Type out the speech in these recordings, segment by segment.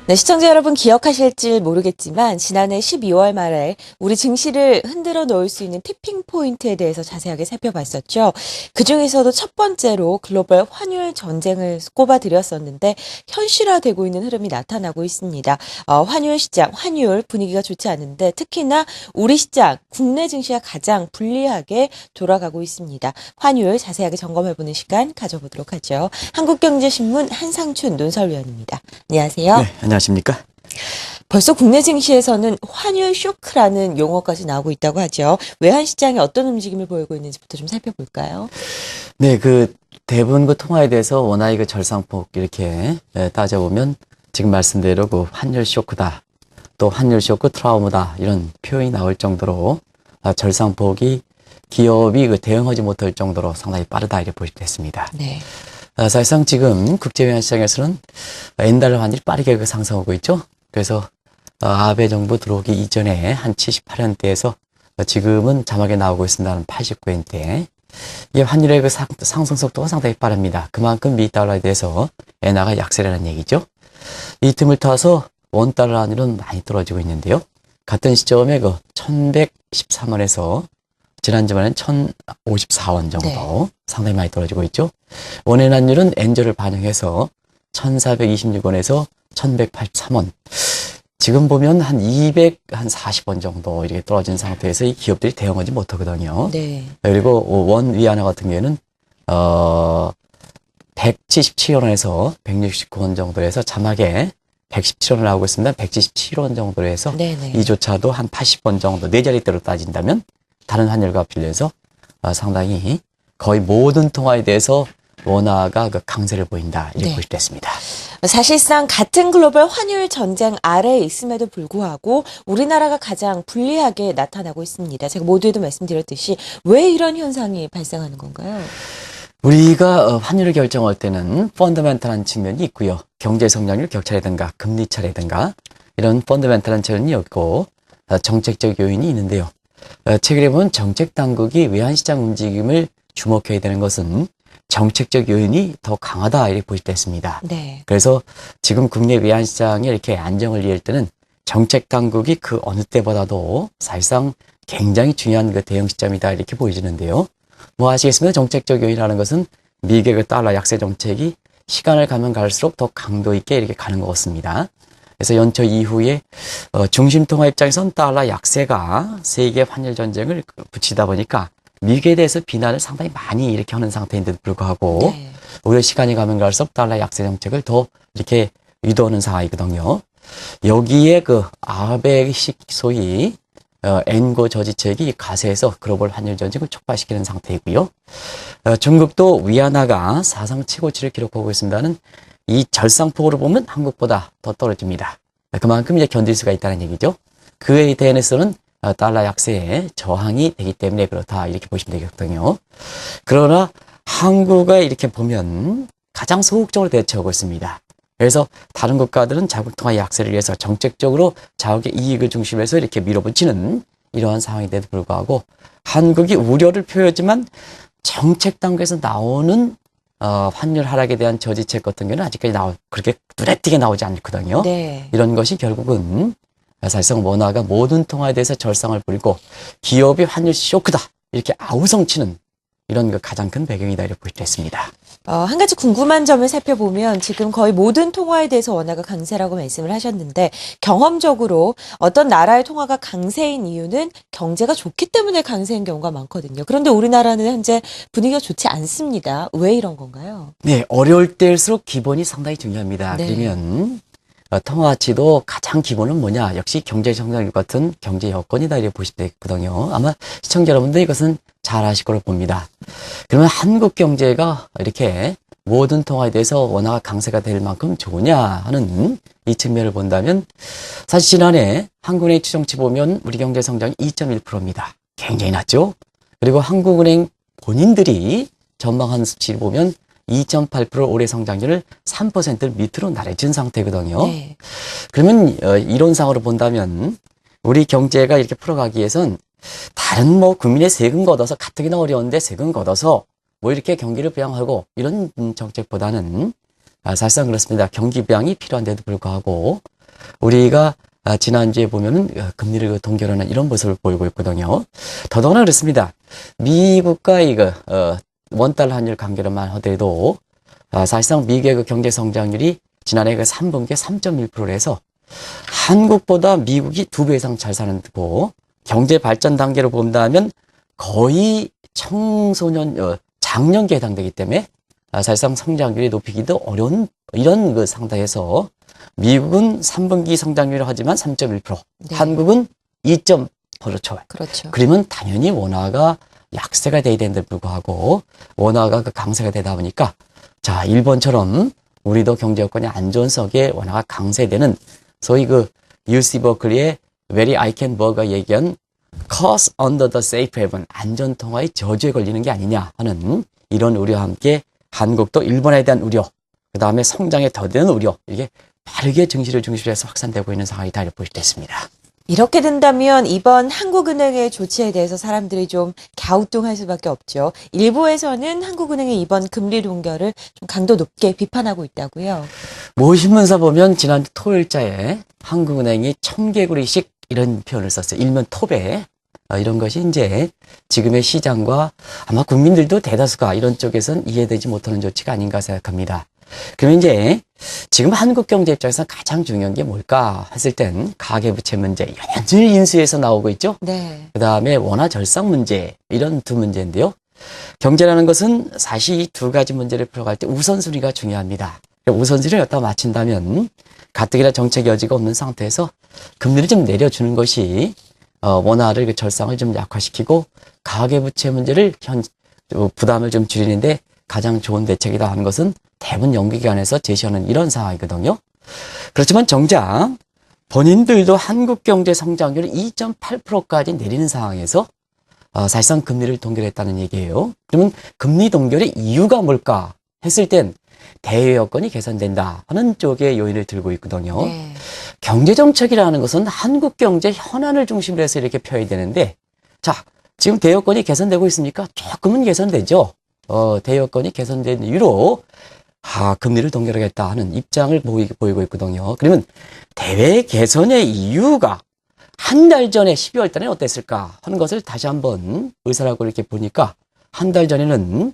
네, 시청자 여러분 기억하실지 모르겠지만 지난해 12월 말에 우리 증시를 흔들어 놓을 수 있는 티핑 포인트에 대해서 자세하게 살펴봤었죠. 그중에서도 첫 번째로 글로벌 환율 전쟁을 꼽아드렸었는데 현실화되고 있는 흐름이 나타나고 있습니다. 환율 시장, 환율 분위기가 좋지 않은데 특히나 우리 시장, 국내 증시가 가장 불리하게 돌아가고 있습니다. 환율 자세하게 점검해보는 시간 가져보도록 하죠. 한국경제신문 한상춘 논설위원입니다. 안녕하세요. 네, 안녕하십니까? 벌써 국내 증시에서는 환율 쇼크라는 용어까지 나오고 있다고 하죠. 외환 시장이 어떤 움직임을 보이고 있는지부터 좀 살펴볼까요? 네, 대부분 통화에 대해서 원화의 절상폭 이렇게 따져보면 지금 말씀대로 환율 쇼크다, 또 환율 쇼크 트라우마다 이런 표현이 나올 정도로 절상폭이 기업이 대응하지 못할 정도로 상당히 빠르다 이렇게 보시면 됐습니다. 네. 사실상 지금 국제외환 시장에서는 엔달러 환율이 빠르게 상승하고 있죠. 그래서 아베 정부 들어오기 이전에 한 78원대에서 지금은 자막에 나오고 있습니다는 89원대. 이 환율의 상승 속도가 상당히 빠릅니다. 그만큼 미 달러에 대해서 엔화가 약세라는 얘기죠. 이 틈을 타서 원달러 환율은 많이 떨어지고 있는데요. 같은 시점에 1113원에서 지난 주말엔 1054원 정도 네. 상당히 많이 떨어지고 있죠. 원엔 환율은 엔저를 반영해서 1426원에서 1183원. 지금 보면 한 240원 정도 이렇게 떨어진 상태에서 이 기업들이 대응하지 못하거든요. 네. 그리고 원 위안화 같은 경우에는 177원에서 169원 정도에서 자막에 117원을 나오고 있습니다. 177원 정도로 해서 네네. 이조차도 한 80원 정도 네 자릿대로 따진다면 다른 환율과 비교해서 상당히 거의 모든 통화에 대해서 원화가 강세를 보인다 이렇게 네. 보실 수 있습니다. 사실상 같은 글로벌 환율 전쟁 아래에 있음에도 불구하고 우리나라가 가장 불리하게 나타나고 있습니다. 제가 모두에도 말씀드렸듯이 왜 이런 현상이 발생하는 건가요? 우리가 환율을 결정할 때는 펀더멘탈한 측면이 있고요. 경제 성장률 격차라든가 금리 차라든가 이런 펀더멘탈한 측면이 있고 정책적 요인이 있는데요. 최근에 보면 정책 당국이 외환시장 움직임을 주목해야 되는 것은 정책적 요인이 더 강하다 이렇게 보실 수 있습니다. 네. 그래서 지금 국내 외환시장에 이렇게 안정을 이을 때는 정책 당국이 그 어느 때보다도 사실상 굉장히 중요한 대응 시점이다 이렇게 보여지는데요. 아시겠습니다. 정책적 요인이라는 것은 미국의 달러 약세 정책이 시간을 가면 갈수록 더 강도 있게 이렇게 가는 것 같습니다. 그래서 연초 이후에 중심 통화 입장에선 달러 약세가 세계 환율 전쟁을 붙이다 보니까 미국에 대해서 비난을 상당히 많이 이렇게 하는 상태인데도 불구하고 네. 오히려 시간이 가면 갈수록 달러 약세 정책을 더 이렇게 유도하는 상황이거든요. 여기에 아베식 소위 엔고 저지책이 가세해서 글로벌 환율 전쟁을 촉발시키는 상태이고요. 중국도 위안화가 사상 최고치를 기록하고 있습니다는 이 절상폭으로 보면 한국보다 더 떨어집니다. 그만큼 이제 견딜 수가 있다는 얘기죠. 그에 대해서는 달러 약세에 저항이 되기 때문에 그렇다 이렇게 보시면 되겠거든요. 그러나 한국에 이렇게 보면 가장 소극적으로 대처하고 있습니다. 그래서 다른 국가들은 자국 통화 약세를 위해서 정책적으로 자국의 이익을 중심에서 이렇게 밀어붙이는 이러한 상황인데도 불구하고 한국이 우려를 표했지만 정책 단계에서 나오는 환율 하락에 대한 저지책 같은 경우는 아직까지 그렇게 눈에 띄게 나오지 않거든요. 네. 이런 것이 결국은 사실상 원화가 모든 통화에 대해서 절상을 부리고 기업이 환율 쇼크다 이렇게 아우성치는 이런 가장 큰 배경이다 이렇게 볼 수 있습니다. 한 가지 궁금한 점을 살펴보면 지금 거의 모든 통화에 대해서 원화가 강세라고 말씀을 하셨는데 경험적으로 어떤 나라의 통화가 강세인 이유는 경제가 좋기 때문에 강세인 경우가 많거든요. 그런데 우리나라는 현재 분위기가 좋지 않습니다. 왜 이런 건가요? 네, 어려울 때일수록 기본이 상당히 중요합니다. 네. 그러면 통화 가치도 가장 기본은 뭐냐? 역시 경제 성장률 같은 경제 여건이다 이렇게 보시면 되거든요. 아마 시청자 여러분들 이것은 잘 아실 거로 봅니다. 그러면 한국 경제가 이렇게 모든 통화에 대해서 원화가 강세가 될 만큼 좋으냐 하는 이 측면을 본다면 사실 지난해 한국은행 추정치 보면 우리 경제 성장이 2.1%입니다. 굉장히 낮죠? 그리고 한국은행 본인들이 전망한 수치를 보면 2.8% 올해 성장률을 3%를 밑으로 나래진 상태거든요. 네. 그러면 이론상으로 본다면 우리 경제가 이렇게 풀어가기 위해선 다른 국민의 세금 걷어서 가뜩이나 어려운데 세금 걷어서 이렇게 경기를 부양하고 이런 정책보다는 사실상 그렇습니다. 경기 부양이 필요한데도 불구하고 우리가 지난주에 보면은 금리를 동결하는 이런 모습을 보이고 있거든요. 더더구나 그렇습니다. 미국과 원달러 환율 관계로만 하더라도 사실상 미국의 그 경제 성장률이 지난해 그 3분기에 3.1%에서 한국보다 미국이 2배 이상 잘 사는 고 경제 발전 단계로 본다면 거의 청소년 장년기에 해당되기 때문에 사실상 성장률이 높이기도 어려운 이런 그 상태에서 미국은 3분기 성장률을 하지만 3.1%, 네. 한국은 2.8%. 그렇죠. 그러면 당연히 원화가 약세가 돼야 되는데 불구하고 원화가 그 강세가 되다 보니까 자, 일본처럼 우리도 경제 여건이 안 좋은 속에 원화가 강세되는 소위 그 UC 버클리의 Very Eichenberg가 얘기한 Cause under the safe haven, 안전통화의 저주에 걸리는 게 아니냐 하는 이런 우려와 함께 한국도 일본에 대한 우려, 그 다음에 성장에 더디는 우려, 이게 빠르게 증시를 중심으로 해서 확산되고 있는 상황이 다 보실 수 있습니다. 이렇게 된다면 이번 한국은행의 조치에 대해서 사람들이 좀 갸우뚱할 수밖에 없죠. 일부에서는 한국은행의 이번 금리 동결을 좀 강도 높게 비판하고 있다고요. 모 신문사 보면 지난 토요일자에 한국은행이 1000개구리씩 이런 표현을 썼어요. 일면 톱에. 이런 것이 이제 지금의 시장과 아마 국민들도 대다수가 이런 쪽에선 이해되지 못하는 조치가 아닌가 생각합니다. 그러면 이제 지금 한국 경제 입장에서 가장 중요한 게 뭘까 했을 땐 가계부채 문제, 연일 인수에서 나오고 있죠. 네. 그 다음에 원화 절상 문제, 이런 두 문제인데요. 경제라는 것은 사실 이 두 가지 문제를 풀어갈 때 우선순위가 중요합니다. 우선순위를 갖다 맞춘다면 가뜩이나 정책 여지가 없는 상태에서 금리를 좀 내려주는 것이 원화를 그 절상을 좀 약화시키고 가계부채 문제를 부담을 좀 줄이는데 가장 좋은 대책이다 하는 것은 대부분 연구기관에서 제시하는 이런 상황이거든요. 그렇지만 정작 본인들도 한국 경제 성장률을 2.8%까지 내리는 상황에서 사실상 금리를 동결했다는 얘기예요. 그러면 금리 동결의 이유가 뭘까 했을 땐 대외 여건이 개선된다 하는 쪽의 요인을 들고 있거든요. 네. 경제정책이라는 것은 한국 경제 현안을 중심으로 해서 이렇게 펴야 되는데, 자, 지금 대외 여건이 개선되고 있습니까? 조금은 개선되죠. 대외 여건이 개선된 이유로 금리를 동결하겠다 하는 입장을 보이고 있거든요. 그러면 대외 개선의 이유가 한 달 전에 12월 달에 어땠을까 하는 것을 다시 한번 의사라고 이렇게 보니까 한 달 전에는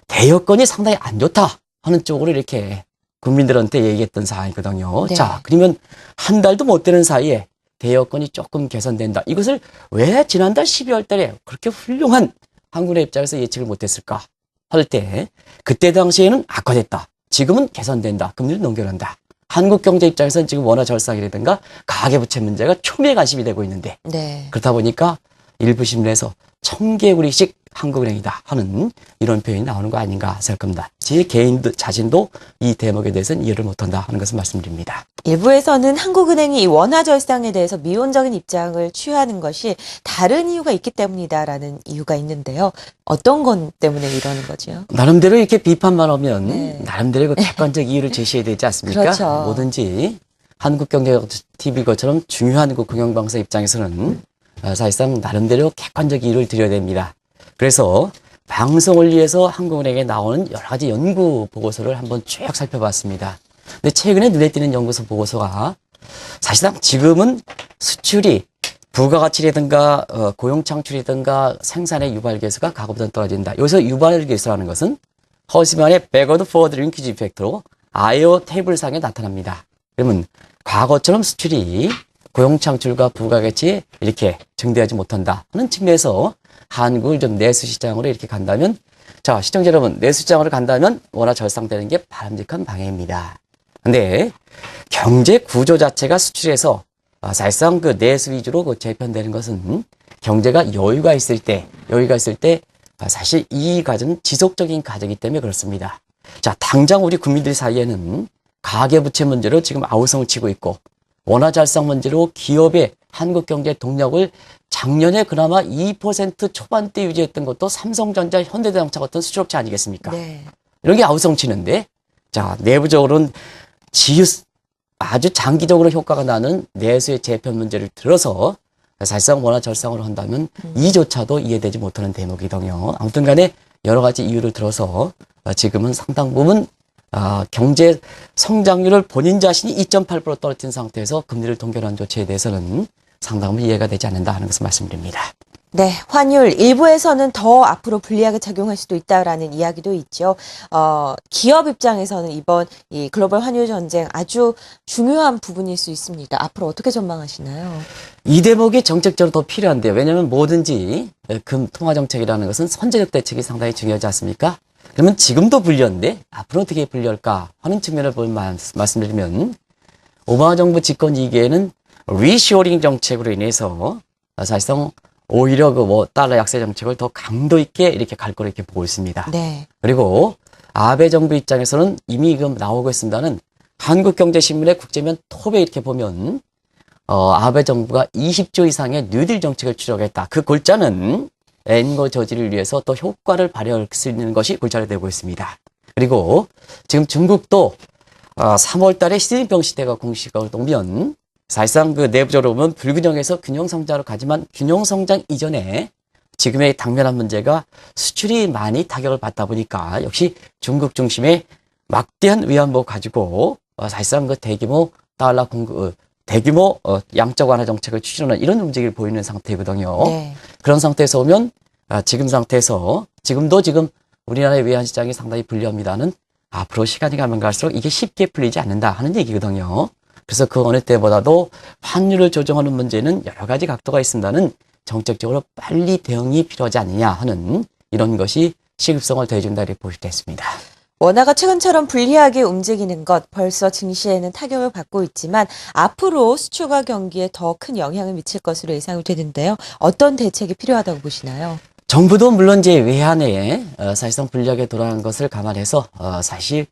대외 여건이 상당히 안 좋다 하는 쪽으로 이렇게 국민들한테 얘기했던 상황이거든요. 네. 자, 그러면 한 달도 못 되는 사이에 대외 여건이 조금 개선된다. 이것을 왜 지난달 12월 달에 그렇게 훌륭한 한국의 입장에서 예측을 못했을까 할 때 그때 당시에는 악화됐다. 지금은 개선된다. 금리를 동결한다. 한국 경제 입장에서는 지금 원화 절상이라든가 가계부채 문제가 초미의 관심이 되고 있는데 네. 그렇다 보니까 일부 신문에서 1000개구리씩 한국은행이다 하는 이런 표현이 나오는 거 아닌가 생각합니다. 제 개인 자신도 이 대목에 대해서는 이해를 못한다 하는 것을 말씀드립니다. 일부에서는 한국은행이 이 원화 절상에 대해서 미온적인 입장을 취하는 것이 다른 이유가 있기 때문이다라는 이유가 있는데요. 어떤 것 때문에 이러는 거죠? 나름대로 이렇게 비판만 하면 네. 나름대로 그 객관적 이유를 제시해야 되지 않습니까? 그렇죠. 뭐든지 한국경제TV 것처럼 중요한 그 공영방송 입장에서는 사실상 나름대로 객관적 이유를 드려야 됩니다. 그래서 방송을 위해서 한국은행에 나오는 여러 가지 연구 보고서를 한번 쭉 살펴봤습니다. 근데 최근에 눈에 띄는 연구소 보고서가 사실상 지금은 수출이 부가가치라든가 고용 창출이든가 생산의 유발 계수가 과거보다 떨어진다. 여기서 유발 계수라는 것은 허스만의 backward forward linkage 이펙트로 아이오 테이블상에 나타납니다. 그러면 과거처럼 수출이 고용 창출과 부가가치에 이렇게 증대하지 못한다 하는 측면에서 한국을 좀 내수 시장으로 이렇게 간다면, 자, 시청자 여러분, 내수 시장으로 간다면 원화 절상되는 게 바람직한 방향입니다. 근데 경제 구조 자체가 수출에서 사실상 그 내수 위주로 그 재편되는 것은 경제가 여유가 있을 때 사실 이 과정은 지속적인 과정이기 때문에 그렇습니다. 자, 당장 우리 국민들 사이에는 가계부채 문제로 지금 아우성을 치고 있고 원화 절상 문제로 기업의 한국 경제 동력을 작년에 그나마 2% 초반대 유지했던 것도 삼성전자, 현대자동차 같은 수출업체 아니겠습니까? 네. 이런 게 아우성 치는데, 자, 내부적으로는 아주 장기적으로 효과가 나는 내수의 재편 문제를 들어서 사실상 원화 절상으로 한다면 이조차도 이해되지 못하는 대목이거든요. 아무튼 간에 여러 가지 이유를 들어서 지금은 상당 부분 경제 성장률을 본인 자신이 2.8% 떨어뜨린 상태에서 금리를 동결한 조치에 대해서는 상당히 이해가 되지 않는다 하는 것을 말씀드립니다. 네, 환율 일부에서는 더 앞으로 불리하게 작용할 수도 있다라는 이야기도 있죠. 기업 입장에서는 이번 이 글로벌 환율 전쟁 아주 중요한 부분일 수 있습니다. 앞으로 어떻게 전망하시나요? 이 대목이 정책적으로 더 필요한데요. 왜냐하면 뭐든지 통화 정책이라는 것은 선제적 대책이 상당히 중요하지 않습니까? 그러면 지금도 불리한데 앞으로 어떻게 불리할까 하는 측면을 말씀드리면 오바마 정부 집권 이기에는 리쇼링 정책으로 인해서 사실상 오히려 달러 약세 정책을 더 강도 있게 이렇게 갈 거로 이렇게 보고 있습니다. 네. 그리고 아베 정부 입장에서는 이미 지금 나오고 있습니다는 한국경제신문의 국제면 톱에 이렇게 보면 아베 정부가 20조 이상의 뉴딜 정책을 추진하겠다. 그 골자는 엔거 저지를 위해서 또 효과를 발휘할 수 있는 것이 골자로 되고 있습니다. 그리고 지금 중국도 3월 달에 시진핑 시대가 공식으로 오면 사실상 그 내부적으로 보면 불균형에서 균형성장으로 가지만 균형성장 이전에 지금의 당면한 문제가 수출이 많이 타격을 받다 보니까 역시 중국 중심의 막대한 위안부 가지고 사실상 그 대규모 달러 공급, 대규모 양적 완화 정책을 추진하는 이런 움직임을 보이는 상태거든요. 네. 그런 상태에서 오면 지금 상태에서 지금 우리나라의 외환 시장이 상당히 불리합니다는 앞으로 시간이 가면 갈수록 이게 쉽게 풀리지 않는다 하는 얘기거든요. 그래서 그 어느 때보다도 환율을 조정하는 문제는 여러 가지 각도가 있습니다는 정책적으로 빨리 대응이 필요하지 않느냐 하는 이런 것이 시급성을 더해준다 이렇게 볼 수 있습니다. 원화가 최근처럼 불리하게 움직이는 것 벌써 증시에는 타격을 받고 있지만 앞으로 수출과 경기에 더 큰 영향을 미칠 것으로 예상이 되는데요. 어떤 대책이 필요하다고 보시나요? 정부도 물론 이제 외환에 사실상 불리하게 돌아가는 것을 감안해서 사실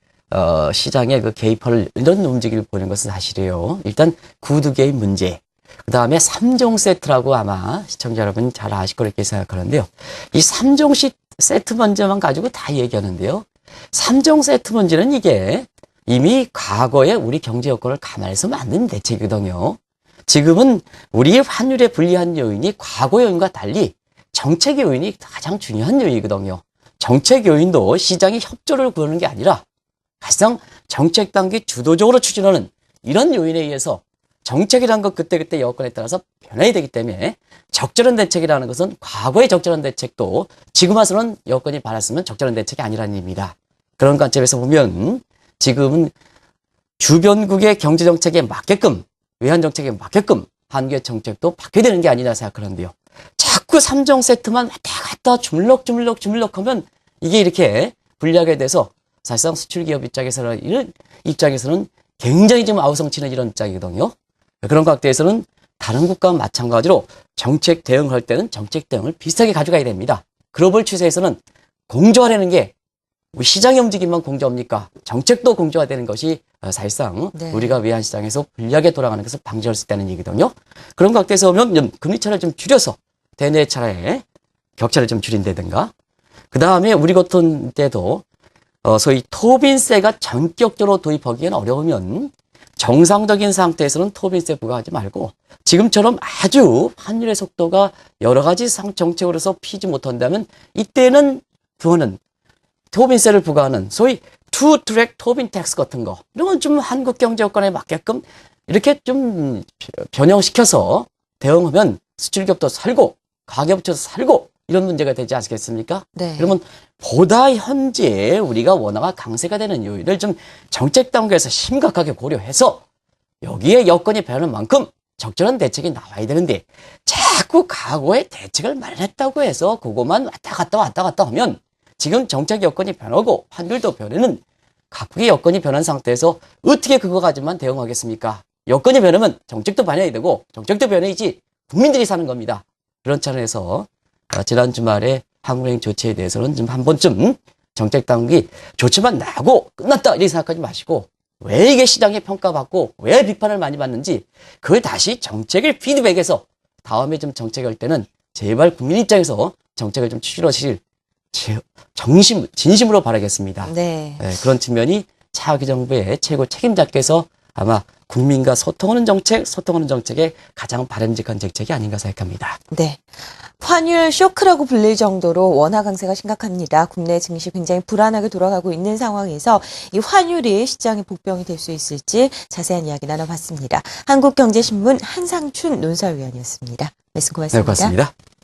시장에 그 개입할 이런 움직임을 보이는 것은 사실이에요. 일단 구두 개의 문제, 그 다음에 3종 세트라고 아마 시청자 여러분 잘 아실 거로 이렇게 생각하는데요. 이 3종 세트 문제만 가지고 다 얘기하는데요. 3종 세트 문제는 이게 이미 과거에 우리 경제 여건을 감안해서 만든 대책이거든요. 지금은 우리 환율에 불리한 요인이 과거 요인과 달리 정책 요인이 가장 중요한 요인이거든요. 정책 요인도 시장이 협조를 구하는 게 아니라 사실상 정책 단계 주도적으로 추진하는 이런 요인에 의해서 정책이라는 것 그때그때 여건에 따라서 변화이 되기 때문에 적절한 대책이라는 것은 과거의 적절한 대책도 지금 와서는 여건이 받았으면 적절한 대책이 아니라는 의미입니다. 그런 관점에서 보면 지금은 주변국의 경제정책에 맞게끔 외환정책에 맞게끔 한국의 정책도 바뀌어야 되는 게 아니냐 생각하는데요. 자꾸 3종 세트만 왔다 갔다 주물럭 하면 이게 이렇게 불리하게 돼서 사실상 수출기업 입장에서는 굉장히 좀 아우성치는 이런 입장이거든요. 그런 각도에서는 다른 국가와 마찬가지로 정책 대응할 때는 정책 대응을 비슷하게 가져가야 됩니다. 글로벌 추세에서는 공조하려는 게 우리 시장의 움직임만 공조합니까? 정책도 공조화되는 것이 사실상 네. 우리가 외환시장에서 불리하게 돌아가는 것을 방지할 수 있다는 얘기거든요. 그런 각도에서 보면 금리 차를 좀 줄여서 대내 차례 격차를 좀 줄인다든가 그 다음에 우리 같은 때도 소위 토빈세가 전격적으로 도입하기에는 어려우면 정상적인 상태에서는 토빈세 부과하지 말고 지금처럼 아주 환율의 속도가 여러 가지 정책으로서 피지 못한다면 이때는 그거는 토빈세를 부과하는 소위 투트랙 토빈 텍스 같은 거 이런 건 좀 한국 경제 여건에 맞게끔 이렇게 좀 변형시켜서 대응하면 수출기업도 살고 가계부채도 살고 이런 문제가 되지 않겠습니까? 네. 그러면 보다 현재 우리가 원화가 강세가 되는 요인을 좀 정책 단계에서 심각하게 고려해서 여기에 여건이 변하는 만큼 적절한 대책이 나와야 되는데 자꾸 과거에 대책을 마련했다고 해서 그것만 왔다 갔다 하면 지금 정책 여건이 변하고 환율도 변하는 각국의 여건이 변한 상태에서 어떻게 그거 가지고만 대응하겠습니까? 여건이 변하면 정책도 변해야 되고 정책도 변해야지 국민들이 사는 겁니다. 그런 차원에서 지난 주말에 한국은행 조치에 대해서는 좀 한 번쯤 정책 당국이 조치만 나고 끝났다 이렇게 생각하지 마시고 왜 이게 시장에 평가받고 왜 비판을 많이 받는지 그걸 다시 정책을 피드백해서 다음에 좀 정책할 때는 제발 국민 입장에서 정책을 좀 추진하실 진심으로 바라겠습니다. 네. 네, 그런 측면이 차기 정부의 최고 책임자께서 아마 국민과 소통하는 정책에 가장 바람직한 정책이 아닌가 생각합니다. 네. 환율 쇼크라고 불릴 정도로 원화 강세가 심각합니다. 국내 증시 굉장히 불안하게 돌아가고 있는 상황에서 이 환율이 시장의 복병이 될 수 있을지 자세한 이야기 나눠봤습니다. 한국경제신문 한상춘 논설위원이었습니다. 말씀 네, 고맙습니다. 고맙습니다.